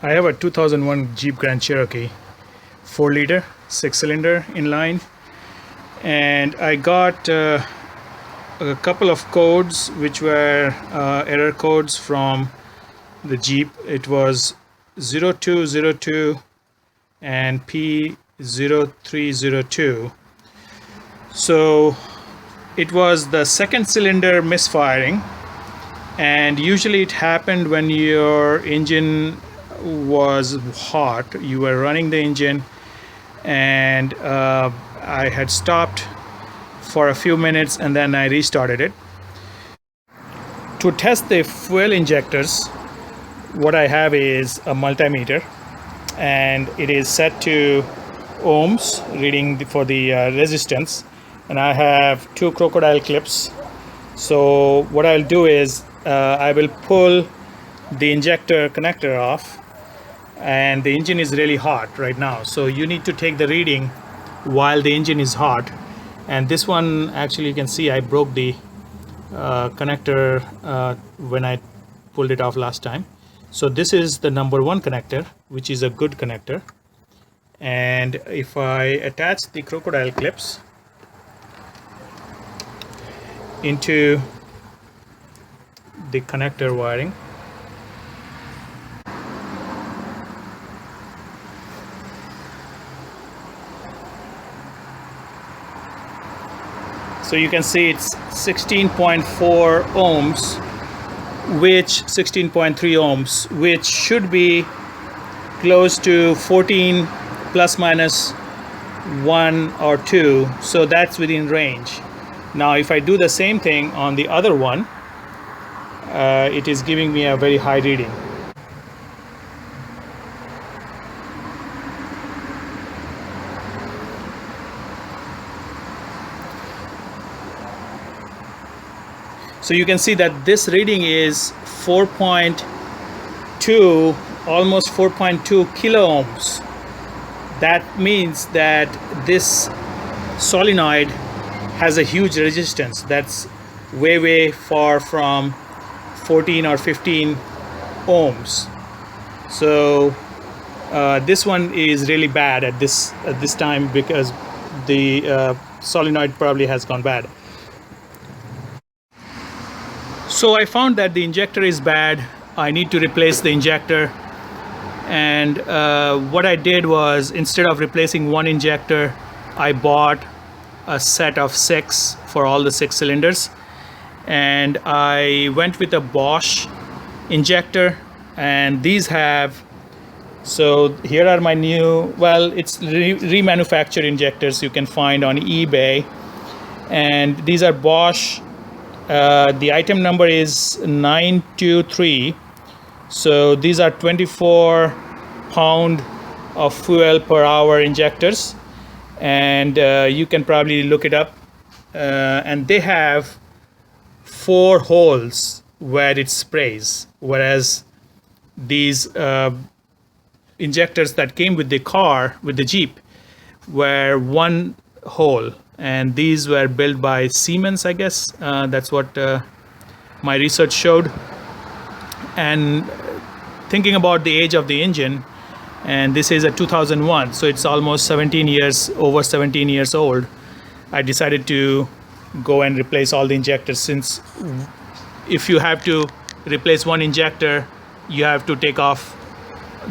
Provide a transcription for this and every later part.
I have a 2001 Jeep Grand Cherokee 4-liter 6-cylinder inline, and I got a couple of codes which were error codes from the Jeep. It was 0202 and P0302. So it was the second cylinder misfiring, and usually it happened when your engine was hot. You were running the engine, and I had stopped for a few minutes and then I restarted it. To test the fuel injectors, what I have is a multimeter, and it is set to ohms reading for the resistance, and I have 2 crocodile clips. So what I'll do is I will pull the injector connector off, and the engine is really hot right now, so you need to take the reading while the engine is hot. And this one, actually, you can see I broke the connector when I pulled it off last time. So this is the number 1 connector, which is a good connector. And if I attach the crocodile clips into the connector wiring, so you can see it's 16.4 ohms, which 16.3 ohms, which should be close to 14 plus minus 1 or 2. So that's within range. Now if I do the same thing on the other one, it is giving me a very high reading. So you can see that this reading is 4.2, almost 4.2 kilo ohms. That means that this solenoid has a huge resistance that's way far from 14 or 15 ohms. So this one is really bad at this time, because the solenoid probably has gone bad. So I found that the injector is bad. I need to replace the injector, and what I did was, instead of replacing one injector, I bought a set of 6 for all the 6 cylinders, and I went with a Bosch injector. And these have, so here are my new, well, it's remanufactured injectors you can find on eBay, and these are Bosch. The item number is 923. So these are 24 pound of fuel per hour injectors, and you can probably look it up, and they have 4 holes where it sprays, whereas these injectors that came with the car, with the Jeep, were 1 hole. And these were built by Siemens, I guess. That's what my research showed. And thinking about the age of the engine, and this is a 2001, so it's almost over 17 years old, I decided to go and replace all the injectors, since if you have to replace one injector, you have to take off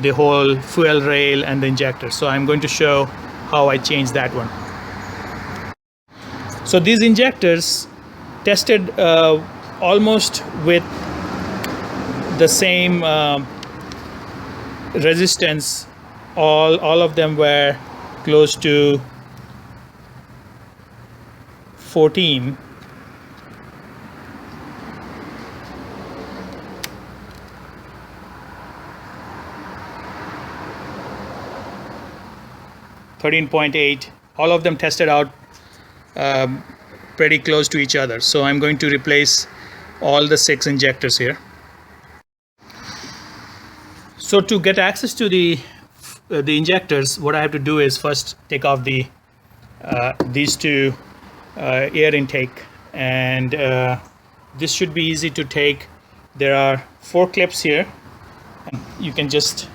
the whole fuel rail and the injector. So I'm going to show how I changed that one. So these injectors tested almost with the same resistance. All of them were close to 14. .8. All of them tested out pretty close to each other. So I'm going to replace all the 6 injectors here. So to get access to the injectors, what I have to do is first take off these 2 air intake, and this should be easy to take. There are 4 clips here, and you can just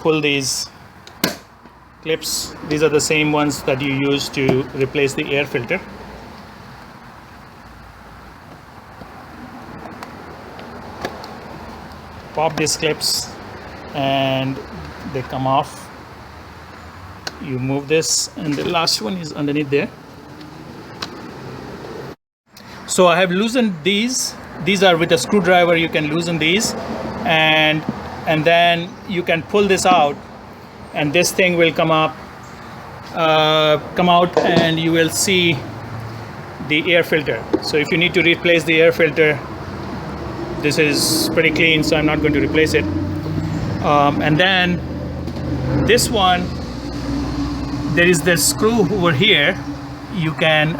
pull these clips. These are the same ones that you use to replace the air filter. Pop these clips and they come off. You move this, and the last one is underneath there. So I have loosened these. These are with a screwdriver. You can loosen these, and then you can pull this out, and this thing will come out, and you will see the air filter. So if you need to replace the air filter, this is pretty clean, so I'm not going to replace it. And then this one, there is the screw over here. You can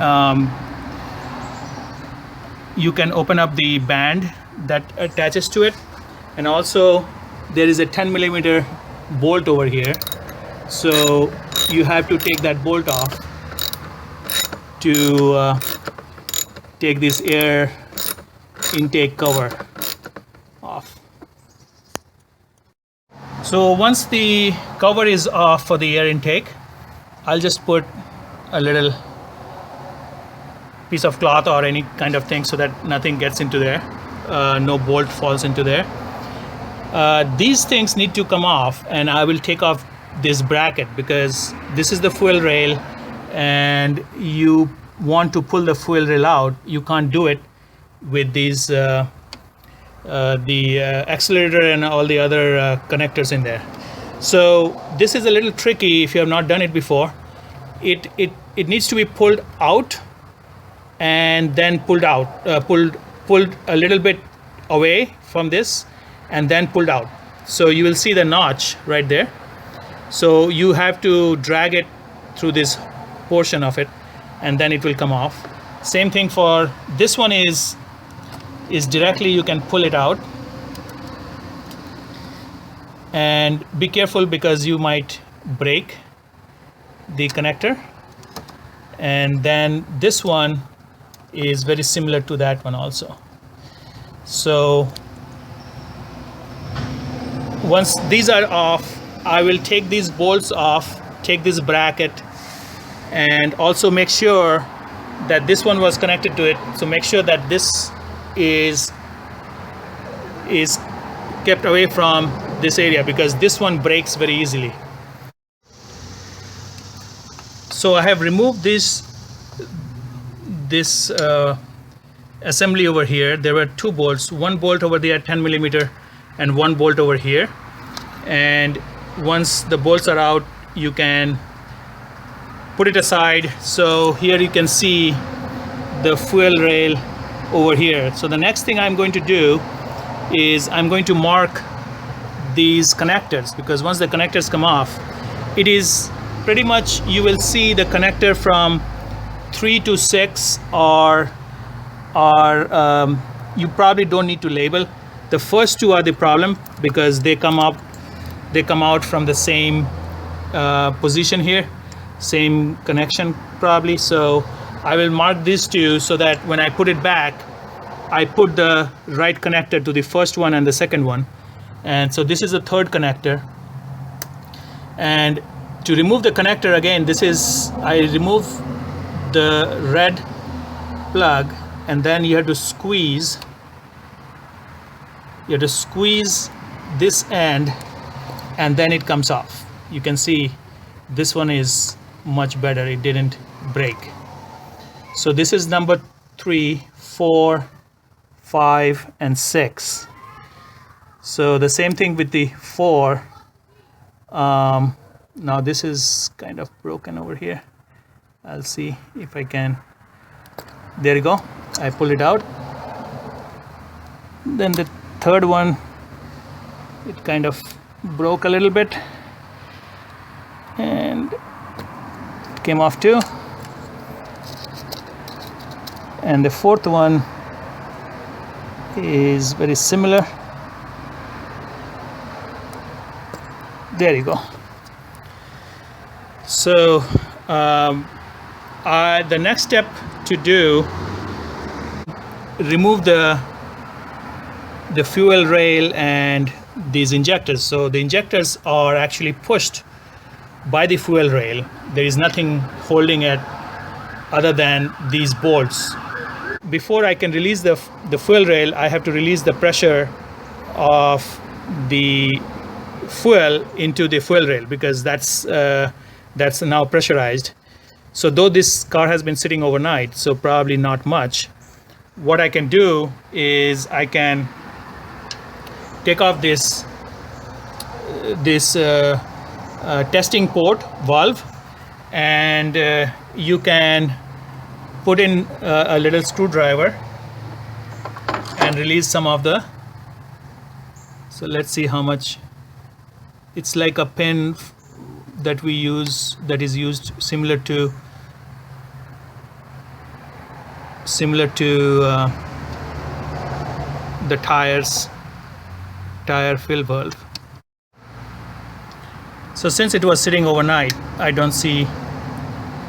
open up the band that attaches to it, and also there is a 10mm bolt over here. So you have to take that bolt off to take this air intake cover off. So once the cover is off for the air intake, I'll just put a little piece of cloth or any kind of thing so that nothing gets into there, no bolt falls into there. These things need to come off, and I will take off this bracket because this is the fuel rail, and you want to pull the fuel rail out. You can't do it with these the accelerator and all the other connectors in there. So this is a little tricky if you have not done it before. It needs to be pulled out and then pulled out, pulled a little bit away from this and then pulled out. So you will see the notch right there. So you have to drag it through this portion of it, and then it will come off. Same thing for this one is directly, you can pull it out. And be careful because you might break the connector. And then this one is very similar to that one also. So once these are off, I will take these bolts off, take this bracket, and also make sure that this one was connected to it. So make sure that this is kept away from this area because this one breaks very easily. So I have removed this assembly over here. There were two bolts, one bolt over there 10mm and one bolt over here. And once the bolts are out, you can put it aside. So here you can see the fuel rail over here. So the next thing I'm going to do is I'm going to mark these connectors, because once the connectors come off, it is pretty much, you will see the connector from 3 to 6 or you probably don't need to label. The first two are the problem because they come out from the same position here, same connection probably. So I will mark these two so that when I put it back, I put the right connector to the first one and the second one. And so this is the third connector. And to remove the connector again, I remove the red plug, and then you have to squeeze. You have to squeeze this end, and then it comes off. You can see this one is much better. It didn't break. So this is number 3, 4, 5, and 6. So the same thing with the 4. Now this is kind of broken over here. I'll see if I can. There you go. I pull it out. Then the third one, it kind of broke a little bit and it came off too. And the fourth one is very similar. There you go. So the next step to do, remove the fuel rail and these injectors. So the injectors are actually pushed by the fuel rail. There is nothing holding it other than these bolts. Before I can release the fuel rail, I have to release the pressure of the fuel into the fuel rail, because that's now pressurized. So though this car has been sitting overnight, so probably not much, what I can do is I can take off this testing port valve, and you can put in a little screwdriver and release some of the, so let's see how much. It's like a pin that we use, that is used similar to the tire fill valve. So since it was sitting overnight, I don't see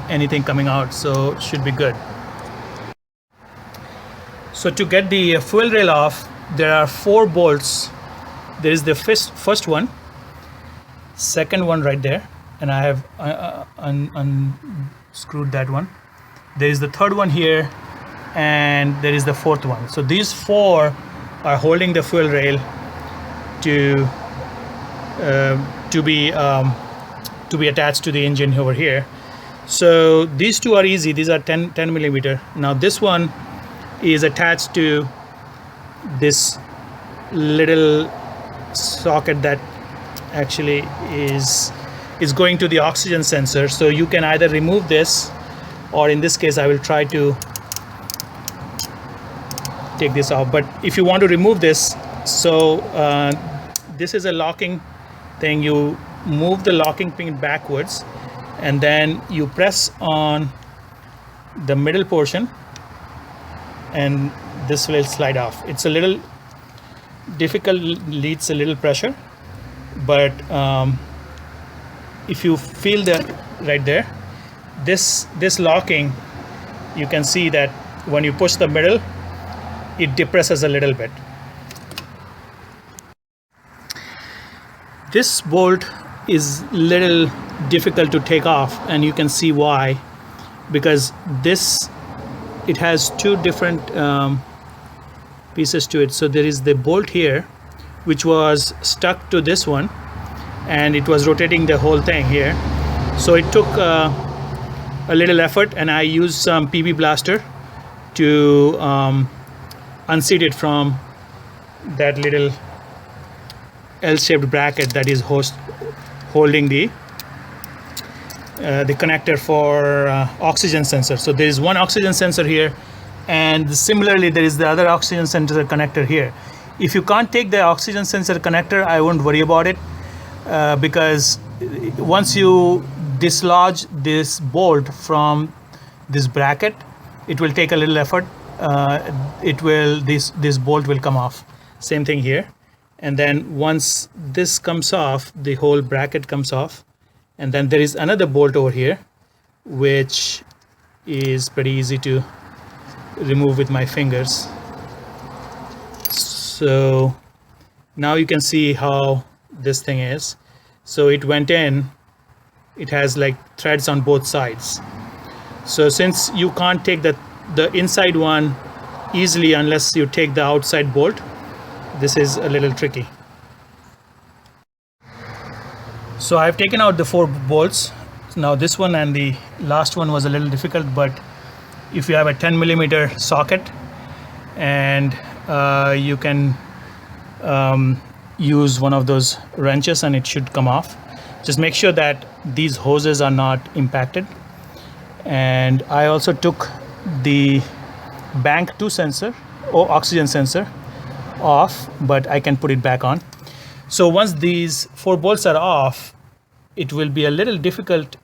anything coming out, so it should be good. So to get the fuel rail off, there are 4 bolts. There is the first one, second one right there, and I have unscrewed that one. There is the third one here, and there is the fourth one. So these 4 are holding the fuel rail to be attached to the engine over here. So these 2 are easy. These are 10 millimeter. Now this one is attached to this little socket that actually is going to the oxygen sensor. So you can either remove this, or in this case I will try to take this off. But if you want to remove this, so this is a locking thing. You move the locking pin backwards, and then you press on the middle portion, and this will slide off. It's a little difficult, needs a little pressure, but if you feel that right there, this locking, you can see that when you push the middle, it depresses a little bit. This bolt is little difficult to take off, and you can see why, because it has 2 different pieces to it. So there is the bolt here, which was stuck to this one, and it was rotating the whole thing here. So it took a little effort, and I used some PB blaster to unseat it from that little L-shaped bracket that is holding the connector for oxygen sensor. So there is one oxygen sensor here, and similarly there is the other oxygen sensor connector here. If you can't take the oxygen sensor connector, I won't worry about it, because once you dislodge this bolt from this bracket, it will take a little effort. This bolt will come off. Same thing here. And then once this comes off, the whole bracket comes off. And then there is another bolt over here, which is pretty easy to remove with my fingers. So now you can see how this thing is. So it went in, it has like threads on both sides. So since you can't take the inside one easily unless you take the outside bolt, this is a little tricky. So I've taken out the 4 bolts. Now this one and the last one was a little difficult, but if you have a 10 millimeter socket, and you can use one of those wrenches, and it should come off. Just make sure that these hoses are not impacted. And I also took the bank 2 sensor or oxygen sensor off, but I can put it back on. So once these 4 bolts are off, it will be a little difficult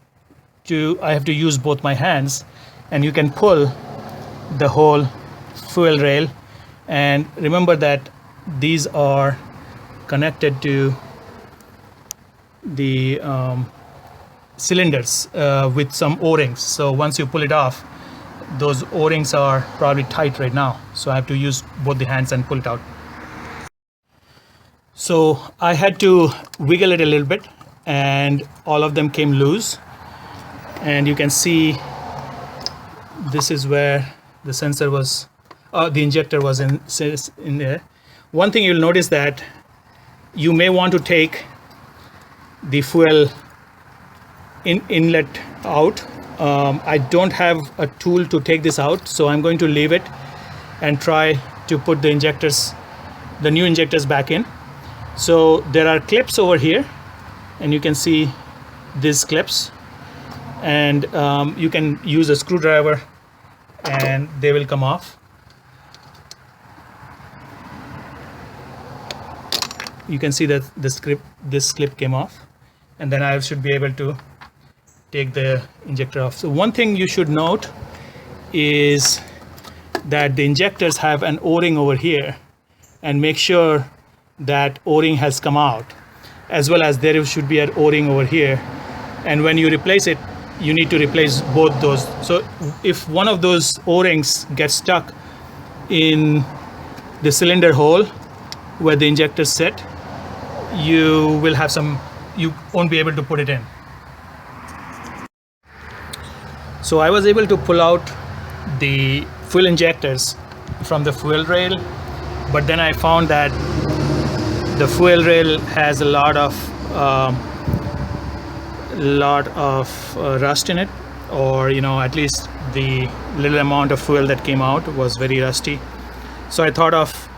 I have to use both my hands, and you can pull the whole fuel rail. And remember that these are connected to the cylinders with some O-rings. So once you pull it off, those O-rings are probably tight right now. So I have to use both the hands and pull it out. So I had to wiggle it a little bit, and all of them came loose. And you can see this is where the sensor was, the injector was in there. One thing you'll notice that you may want to take the fuel inlet out. I don't have a tool to take this out, so I'm going to leave it and try to put the new injectors back in. So there are clips over here, and you can see these clips, and you can use a screwdriver and they will come off. You can see that this clip came off, and then I should be able to take the injector off. So one thing you should note is that the injectors have an O-ring over here, and make sure that O-ring has come out, as well as there should be an O-ring over here. And when you replace it, you need to replace both those. So if one of those O-rings gets stuck in the cylinder hole where the injectors sit, you won't be able to put it in. So I was able to pull out the fuel injectors from the fuel rail, but then I found that the fuel rail has a lot of rust in it, or at least the little amount of fuel that came out was very rusty. So I thought of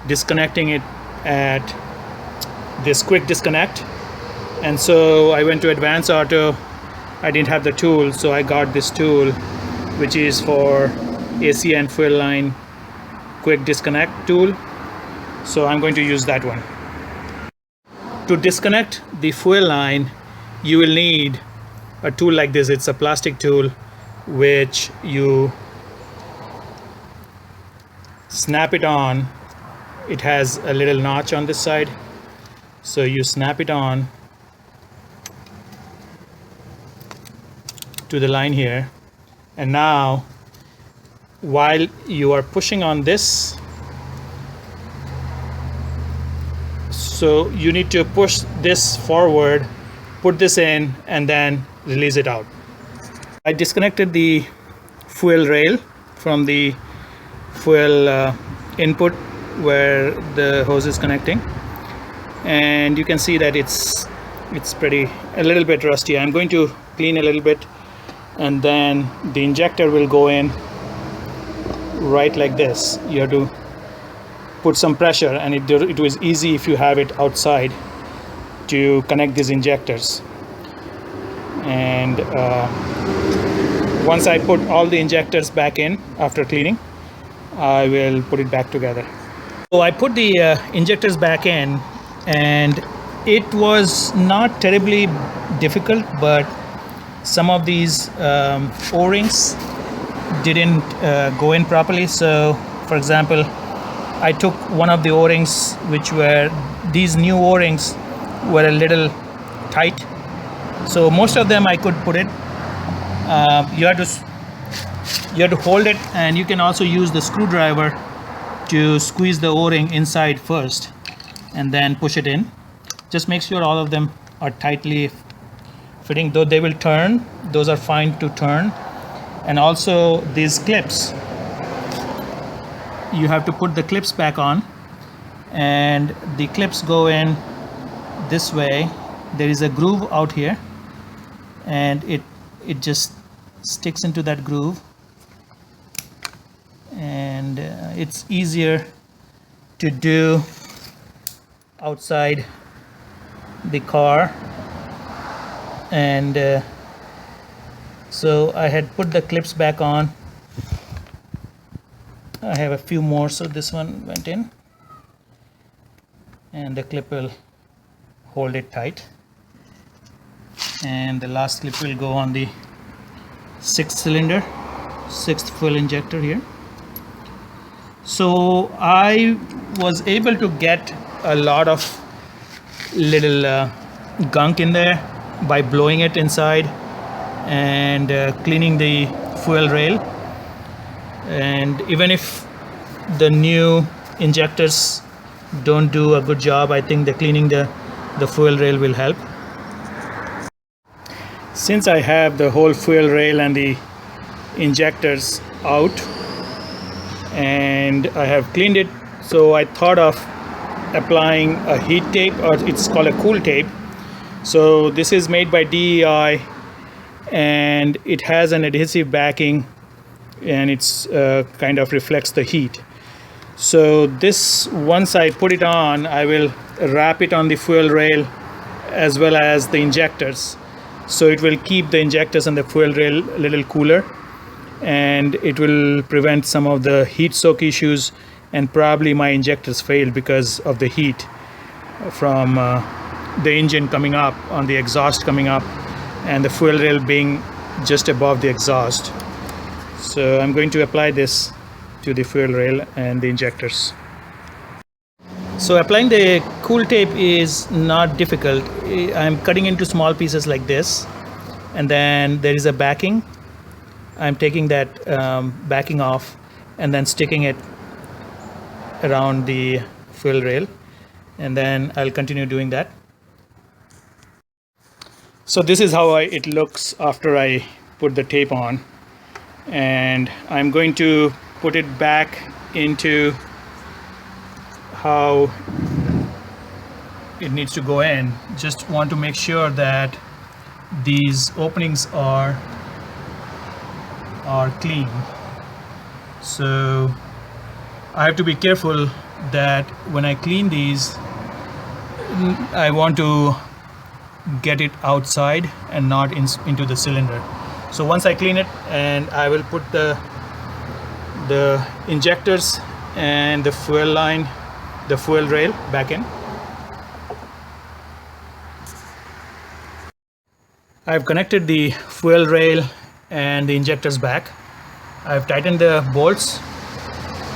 disconnecting it at this quick disconnect, and so I went to Advance Auto. I didn't have the tool, so I got this tool, which is for AC and fuel line quick disconnect tool. So I'm going to use that one. To disconnect the fuel line, you will need a tool like this. It's a plastic tool which you snap it on. It has a little notch on this side, so you snap it on to the line here, and now while you are pushing on this, so you need to push this forward, put this in, and then release it out. I disconnected the fuel rail from the fuel input where the hose is connecting, and you can see that it's a little bit rusty. I'm going to clean a little bit, and then the injector will go in right like this. You have to put some pressure, and it was easy if you have it outside to connect these injectors. And once I put all the injectors back in after cleaning, I will put it back together. So I put the injectors back in, and it was not terribly difficult, but some of these O-rings didn't go in properly. So for example, I took one of the O-rings, which were these new O-rings were a little tight, so most of them I could put it. You have to hold it, and you can also use the screwdriver to squeeze the O-ring inside first and then push it in. Just make sure all of them are tightly fitting, though they will turn. Those are fine to turn. And also these clips, you have to put the clips back on, and the clips go in this way. There is a groove out here, and it just sticks into that groove, and it's easier to do outside the car. And so I had put the clips back on. I have a few more, so this one went in, and the clip will hold it tight, and the last clip will go on the sixth fuel injector here. So I was able to get a lot of little gunk in there by blowing it inside and cleaning the fuel rail. And even if the new injectors don't do a good job. I think the cleaning the fuel rail will help. Since I have the whole fuel rail and the injectors out and I have cleaned it, so I thought of applying a heat tape, or it's called a cool tape. So this is made by DEI and it has an adhesive backing and it's kind of reflects the heat. So this, once I put it on, I will wrap it on the fuel rail as well as the injectors. So it will keep the injectors and the fuel rail a little cooler, and it will prevent some of the heat soak issues, and probably my injectors fail because of the heat from the engine coming up, on the exhaust coming up, and the fuel rail being just above the exhaust. So I'm going to apply this to the fuel rail and the injectors. So applying the cool tape is not difficult. I'm cutting into small pieces like this, and then there is a backing. I'm taking that backing off and then sticking it around the fuel rail, and then I'll continue doing that. So this is how it looks after I put the tape on, and I'm going to put it back into how it needs to go in. Just want to make sure that these openings are clean. So I have to be careful that when I clean these, I want to get it outside and not into the cylinder. So once I clean it, and I will put the injectors and the fuel line, the fuel rail back in. I've connected the fuel rail and the injectors back. I've tightened the bolts.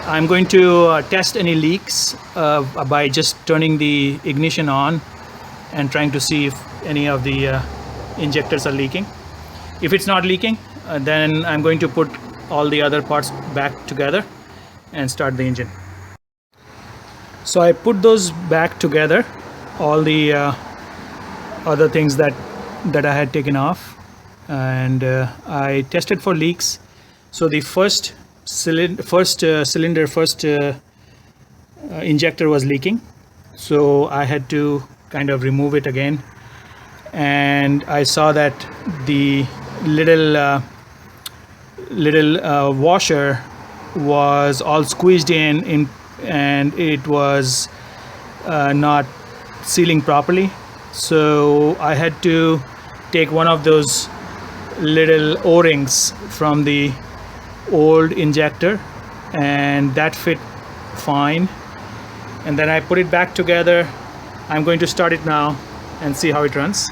I'm going to test any leaks by just turning the ignition on and trying to see if any of the injectors are leaking. If it's not leaking, then I'm going to put all the other parts back together and start the engine. So I put those back together, all the other things that I had taken off, and I tested for leaks. So the first injector was leaking, so I had to kind of remove it again, and I saw that the little washer was all squeezed in and it was not sealing properly. So I had to take one of those little O-rings from the old injector, and that fit fine, and then I put it back together. I'm going to start it now and see how it runs.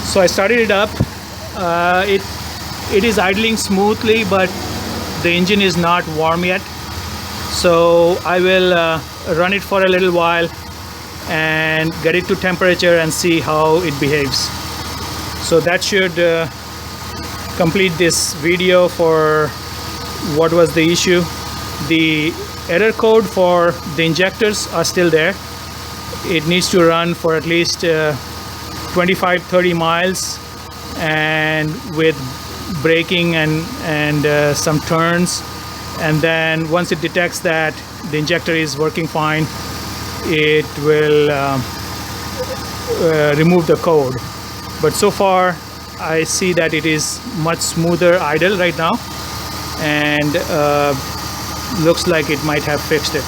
So I started it up. It is idling smoothly, but the engine is not warm yet. So I will run it for a little while and get it to temperature and see how it behaves. So that should complete this video for what was the issue. The error code for the injectors are still there. It needs to run for at least 25-30 miles, and with braking and some turns, and then once it detects that the injector is working fine, it will remove the code. But so far I see that it is much smoother idle right now, and looks like it might have fixed it.